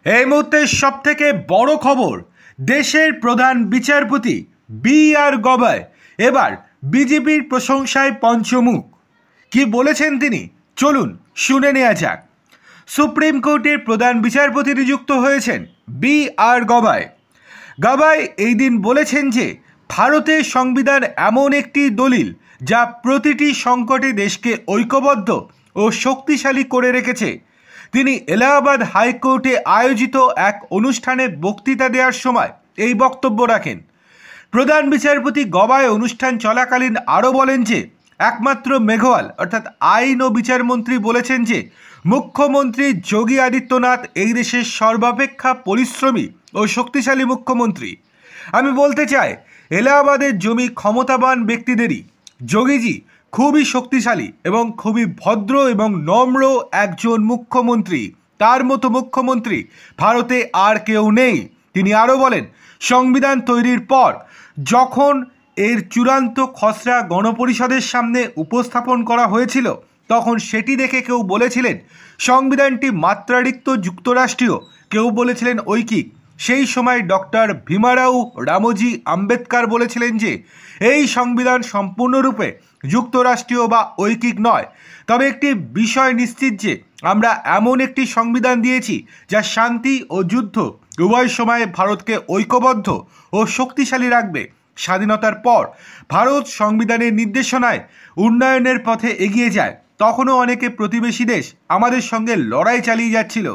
এই মুহূর্তে সবথেকে বড় খবর, দেশের প্রধান বিচারপতি বি.আর. গবাই এবার বিজেপির প্রশংসায় পঞ্চমুখ। কি বলেছেন তিনি, চলুন শুনে নেওয়া যাক। সুপ্রিম কোর্টের প্রধান বিচারপতি নিযুক্ত হয়েছেন বি.আর. গবাই। গবাই এই দিন বলেছেন যে ভারতের সংবিধান এমন একটি দলিল যা প্রতিটি সংকটে দেশকে ঐক্যবদ্ধ ও শক্তিশালী করে রেখেছে। তিনি এলাহাবাদ হাইকোর্টে আয়োজিত এক অনুষ্ঠানে বক্তৃতা দেওয়ার সময় এই বক্তব্য রাখেন। প্রধান বিচারপতি গবাই অনুষ্ঠান চলাকালীন আরও বলেন যে একমাত্র মেঘওয়াল অর্থাৎ আইন ও বিচারমন্ত্রী বলেছেন যে মুখ্যমন্ত্রী যোগী আদিত্যনাথ এই দেশের সর্বাপেক্ষা পরিশ্রমী ও শক্তিশালী মুখ্যমন্ত্রী। আমি বলতে চাই, এলাহাবাদের জমি ক্ষমতাবান ব্যক্তিদেরই। যোগীজি খুবই শক্তিশালী এবং খুবই ভদ্র এবং নম্র একজন মুখ্যমন্ত্রী। তার মতো মুখ্যমন্ত্রী ভারতে আর কেউ নেই। তিনি আরও বলেন, সংবিধান তৈরির পর যখন এর চূড়ান্ত খসড়া গণপরিষদের সামনে উপস্থাপন করা হয়েছিল তখন সেটি দেখে কেউ বলেছিলেন সংবিধানটি মাত্রাতিরিক্ত যুক্তরাষ্ট্রীয়, কেউ বলেছিলেন ঐকিক। সেই সময় ডক্টর ভীমারাও রামোজি আম্বেদকর বলেছিলেন যে এই সংবিধান সম্পূর্ণরূপে যুক্তরাষ্ট্রীয় বা ঐকিক নয়, তবে একটি বিষয় নিশ্চিত যে আমরা এমন একটি সংবিধান দিয়েছি যা শান্তি ও যুদ্ধ উভয় সময়ে ভারতকে ঐক্যবদ্ধ ও শক্তিশালী রাখবে। স্বাধীনতার পর ভারত সংবিধানের নির্দেশনায় উন্নয়নের পথে এগিয়ে যায়। তখনও অনেকে প্রতিবেশী দেশ আমাদের সঙ্গে লড়াই চালিয়ে যাচ্ছিল।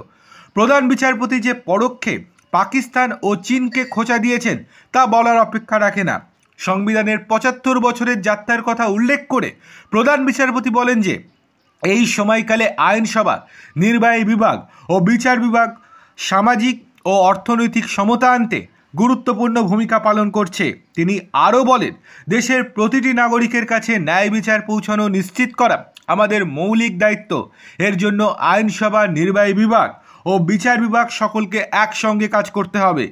প্রধান বিচারপতি যে পরোক্ষে পাকিস্তান ও চীনকে খোঁচা দিয়েছেন তা বলার অপেক্ষা রাখে না। সংবিধানের ৭৫ বছরের যাত্রার কথা উল্লেখ করে প্রধান বিচারপতি বলেন যে এই সময়কালে আইনসভা, নির্বাহী বিভাগ ও বিচার বিভাগ সামাজিক ও অর্থনৈতিক সমতা আনতে গুরুত্বপূর্ণ ভূমিকা পালন করছে। তিনি আরও বলেন, দেশের প্রতিটি নাগরিকের কাছে ন্যায় বিচার পৌঁছানো নিশ্চিত করা আমাদের মৌলিক দায়িত্ব। এর জন্য আইনসভা, নির্বাহী বিভাগ ও বিচার বিভাগ সকলকে একসঙ্গে কাজ করতে হবে।